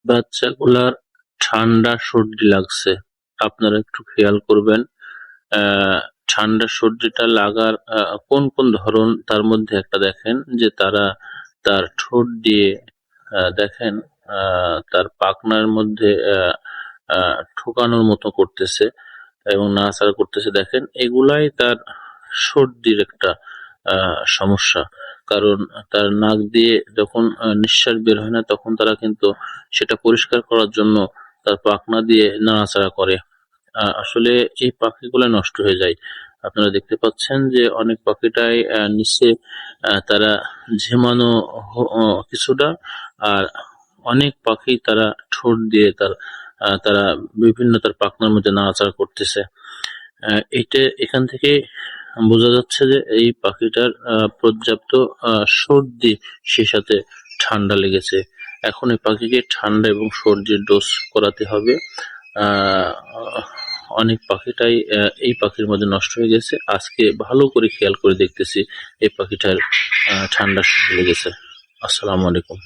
বাচ্চাগুলার ঠান্ডা সর্দি লাগছে, আপনারা একটু খেয়াল করবেন। ঠান্ডা সর্দিটা লাগার কোন কোন ধরন, তার মধ্যে একটা দেখেন যে তারা তার ঠোঁট দিয়ে দেখেন তার পাখনার মধ্যে ঠোকানোর মতো করতেছে এবং নাড়াচাড়া করতেছে। দেখেন এগুলাই তার সর্দির একটা সমস্যা। কারণ তার নাক দিয়ে যখন নিঃশ্বাস বের হয় না, তখন তারা কিন্তু সেটা পরিষ্কার করার জন্য তার পাখনা দিয়ে নাড়াচাড়া করে। আসলে এই পাখিগুলা নষ্ট হয়ে যায়। আপনারা দেখতে পাচ্ছেন যে অনেক পাখিটাই নিচে তারা ঝিমানো কিছুটা, আর অনেক পাখি তারা ঠোঁট দিয়ে তারা বিভিন্ন তার পাখনার মধ্যে নাড়াচাড়া করতেছে। এখান থেকে বোঝা যাচ্ছে যে এই পাখিটার পর্যাপ্ত সর্দি, সে সাথে ঠান্ডা লেগেছে। এখন এই পাখিকে ঠান্ডা এবং সর্দির ডোজ করাতে হবে। অনেক পাখিটাই এই পাখির মধ্যে নষ্ট হয়ে গেছে। আজকে ভালো করে খেয়াল করে দেখতেছি এই পাখিটার ঠান্ডা সর্দি লেগেছে। আসসালামু আলাইকুম।